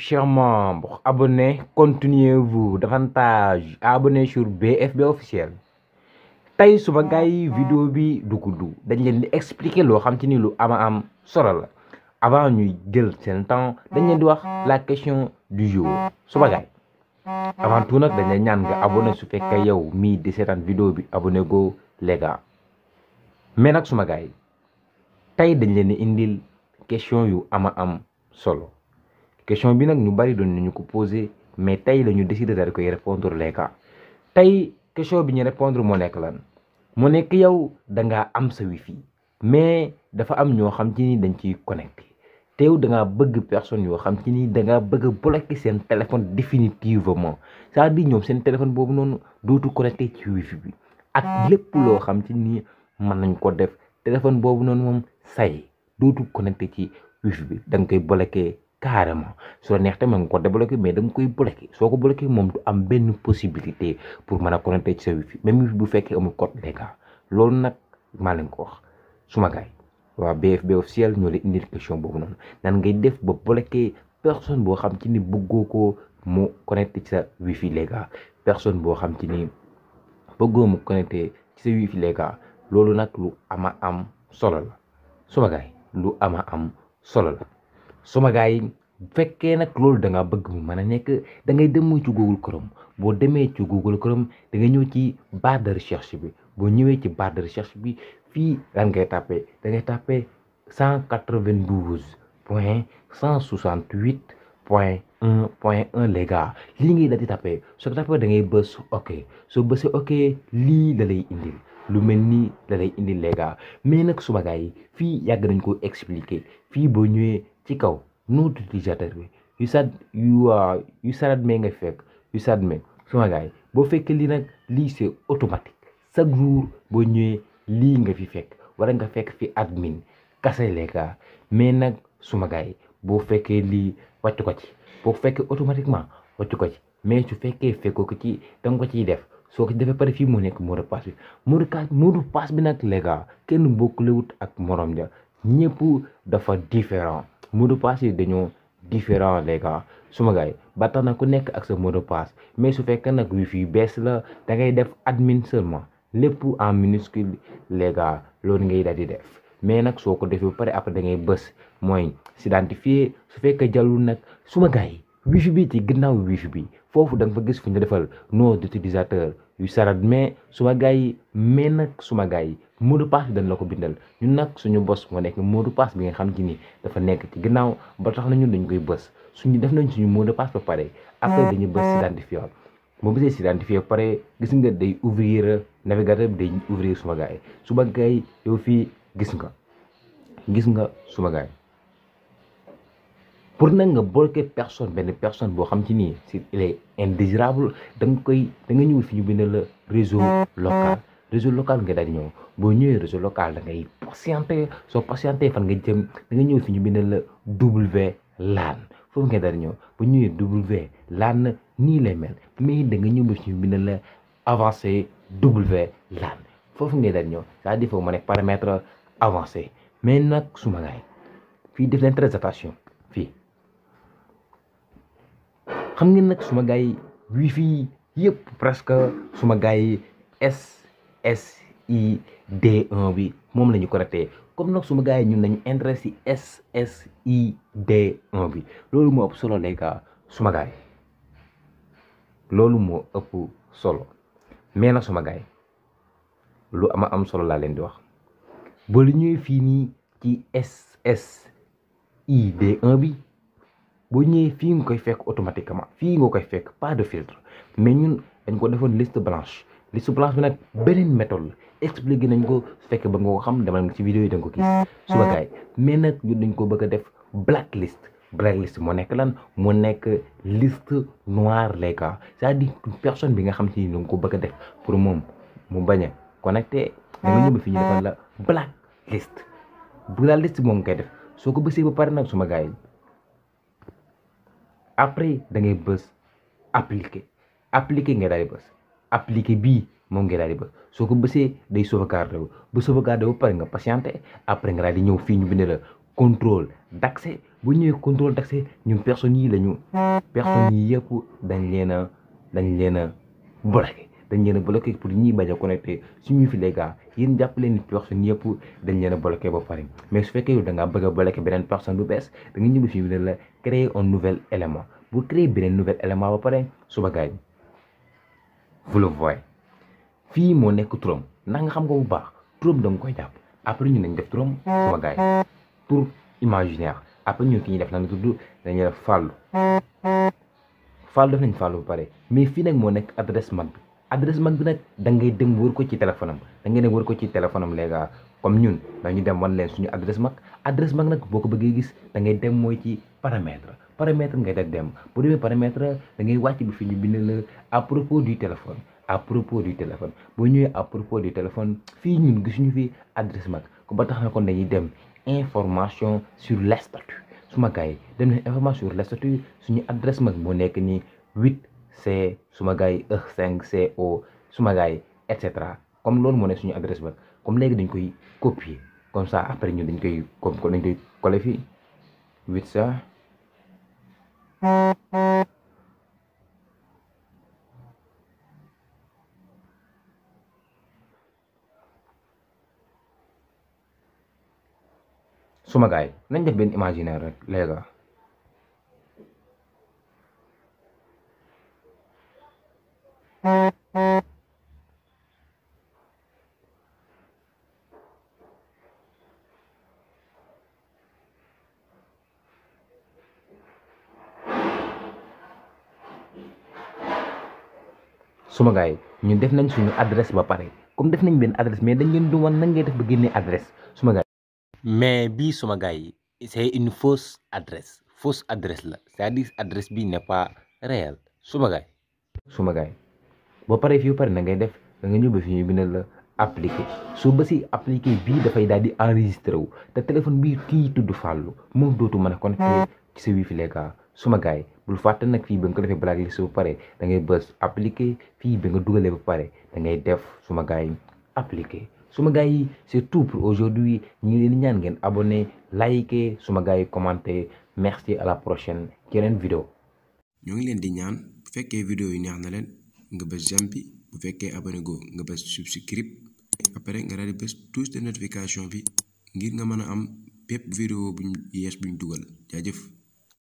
chers membres, abonnez, continuez-vous davantage abonnez sur BFB officiel. Tay suma gars yi vidéo bi du gudd dañ leen di expliquer loo xam ci ni lu am solo la avant ñuy jël seen temps dañ leen di wax la question du jour suma gars avant tout nag dañ leen ñaan nga abonné su fekkee yow mii di seetaan vidéo bi abonné go les gars mais nag suma gars yi tey dañ leen di indil question yu am solo question bi nag ñu bari doon nañu ko poser mais tey la ñu décider daal di koy répondre les gars tey question bi ñu répondre moo nekk lan moo nekk yow da ngaa am sa wifi mais dafa am ñoo xam ci ni dañ ciy connecté te yow da ngaa bëgg personne yoo xam ci ni da ngaa bëgg a bloquer seen téléphone définitivement c'est-à-dire ñoom seen téléphone boobu noonu dootu connecté ci wifi bi ak lépp loo xam ci ni mën nañ ko def téléphone boobu noonu moom say dootu connecté ci wifi bi da nga koy bloqué carrément soo neex tamit nga ko débloqué mais da nga koy bloqué soo ko bloqué moom du am benn possibilité pour mën a connecté ci sa wifi même wifi bu fekkee amul code les gars loolu nag maa leen ko wax suma gaay waa BFB officiel ñoo leen indil question boobu noonu nan ngay def ba bloqué personne boo xam ci ni bëggoo ko mu connecté ci sa wifi les gars personne boo xam ci ni bëggoo mu connecté ci sa wifi les gars loolu nag lu am solo la suma gaay lu am solo la suma gaay yi bu fekkee nag loolu da nga bëgg mu mën a nekk da ngay dem ci Google Chrome boo demee ci Google Chrome da nga ñëw ci barre de recherche bi boo ñëwee ci barre de recherche bi fii lan ngay tapé da ngay tapé 192.168.1.1 les gars lii ngay daal di tapé soo ko tapé da ngay bës ok soo bësee ok lii da lay indil lu mel nii da lay indil les gars mais nag suma gars yi fii yàgg nañ ko expliquer fii boo ñëwee ci kaw nom d'utilisateur bi yu SADME nga fekk yu SADME suma gars yi boo fekkee lii nag lii c'est automatique chaque jour boo ñëwee lii nga fi fekk wala nga fekk fi admin kase les gars mais nag suma gars yi boo fekkee lii wàcc ko ci boo fekkee automatiquement wàcc ko ci mais su fekkee fekkoo ko ci da nga ko ciy def soo ko defee pare fii moo nekk mot de passe bi mot de passe bi nag les gars kenn bokkulewut ak morom ja ñëpp dafa différent mot de passe yi dañoo différent les gars suma gars yi ba tax na ku nekk ak sa mot de passe mais su fekkee nag wifi bees la da ngay def admin seulement lépp en minuscule les gars loolu ngay daal di def mais nag soo ko defee ba pare après da ngay bës mooy s'identifier su fekkee jàllul nag suma gars yi wifi bi ci ginnaaw wifi bi foofu da nga fa gis fu ñu defal nom d'utilisateur yu SADME suma gars yi mais nag suma gars yi mot de passe bi dañ la ko bindal ñun nag suñu bos moo nekk mot de passe bi nga xam ci ni dafa nekk ci ginnaaw ba tax na ñun dañ koy bës suñu def nañ suñu mot de passe ba pare après dañuy bës s'identifier boo bësee s'identifier ba pare gis nga day ouvrir navigateur bi day ouvrir suma gars yi suma gars yi yow fii gis nga suma gars yi pour nag nga bloquer benn personne boo xam ci nii si il est indésirable da nga ñëw fi ñu bind la réseau local nga daal di ñëw boo ñëwee réseau local da ngay patienté soo patienté fan nga jëm da nga ñëw fi ñu bind la WLAN foofu nga daal di ñëw bu ñëwee WLAN nii lay mel mais da nga ñëw ba fi ñu bind la avancé WLAN foofu nga daal di ñëw c'est-à-dire foofu ma nekk paramètre avancé mais nag suma gaay fii def leen très attention fii xam ngeen nag suma gars yi wifi yëpp presque suma gars yi SSID1 bi moom la ñu connecté comme nag suma gars yi ñun nañu intéressé si SSID1 bi loolu moo ëpp solo les gars suma gars yi loolu moo ëpp solo mais nag suma gars yi lu am solo laa leen di wax boo lu ñëwee fii nii ci SSID1 bi boo ñëwee fii nga koy fekk automatiquement fii nga koy fekk pas de filtre mais ñun dañ ko defoon liste blanche bi nag beneen méthode la expliqué nañ ko su fekkee ba nga ko xam demal nga ci vidéo yi da nga ko gis suba gaay mais nag ñun dañ ko bëgg a def blacklist moo nekk lan moo nekk liste noire les gars c'est-à-dire personne bi nga xam ci ni nga ko bëgg a def pour moom mu bañ a connecté da nga ñëw ba fi ñu defal la blacklist moom nga koy def soo ko bësee ba pare nag suma gaay après da ngay bës appliquer nga daal di bës appliquer bii moom nga daal di bës soo ko bësee day sauvegarder bu sauvegarder bu pare nga patienté après nga daal di ñëw fii ñu bind la contrôle d'accès bu ñëwee contrôle d'accès ñun personnes yi yëpp dañ leen a bloqué dañ leen a bloqué pour ñuy bañ a connecté suñu fi les gars yéen jàpp leen ni personnes yëpp dañ leen a bloqué ba pare mais su fekkee yow da ngaa bëgg a bloqué beneen personne bu bees da nga ñëw fii la créer un nouvel élément bu créer beneen nouvel élément ba pare suba gars yi vous le voyez fii moo nekk turam ndax nga xam nga bu baax turam da nga koy jàpp après ñu nañ def turam suba gars yi tour imaginaire après ñun ki ñuy def lan la tudd dañuy def fàllu def nañ fàllu ba pare mais fii nag moo nekk adresse mag bi nag da ngay dem wër ko ci téléphone am les gars comme ñun dañu dem wan leen suñu adresse mag nag boo ko bëggee gis da ngay dem mooy ci paramètre ngay dem bu demee paramètre da ngay wàcc bi fi ñu bind la à propos du téléphone boo ñëwee à propos du téléphone fii ñun gisuñu fi adresse mag ko ba tax na kon dañuy dem information sur les statuts suma gars yi dem nañ information sur les statuts suñu adresse mag moo nekk ni 8C suma gars yi E5CO suma gars yi et cetera comme loolu moo nekk suñu adresse mag comme léegi dañ koy copier comme ça après ñun dañ koy coller fii 8C suma gars yi nañ def benn imaginaire rek léegi suma gars yi ñu def nañ suñu adresse ba pare comme def nañ benn adresse mais dañ leen du wan nan ngay def ba génnee adresse suma gars yi mais bii suma gars yi c'est une fausse adresse la c'est-à-dire adresse bi n'est pas réelle suma gars yi boo paree fii pare na ngay def da nga ñëw ba fi ñu bindal la appliqué soo ba si appliqué bii dafay daal di enregistré wu te téléphone bii kii tudd Fallou moom dootu mën a connecté ci sa wifi les gars suma gars yi bul fàtte nag fii ba nga ko defee blacklist ba pare da ngay bës appliqué fii ba nga dugalee ba pare da ngay def suma gars yi appliqué suma gars yi c'est tout pour aujourd'hui ñu ngi leen di ñaan ngeen abonné liké suma gars yi commenté merci à la prochaine ci yeneen vidéo ñoo ngi leen di ñaan bu fekkee vidéo yi neex na leen nga bës j'aime bi bu fekkee abonné go nga bës subscribe après nga daal di bës touche de notification bi ngir nga mën a am bépp vidéo buñ yees buñ dugal jaajëf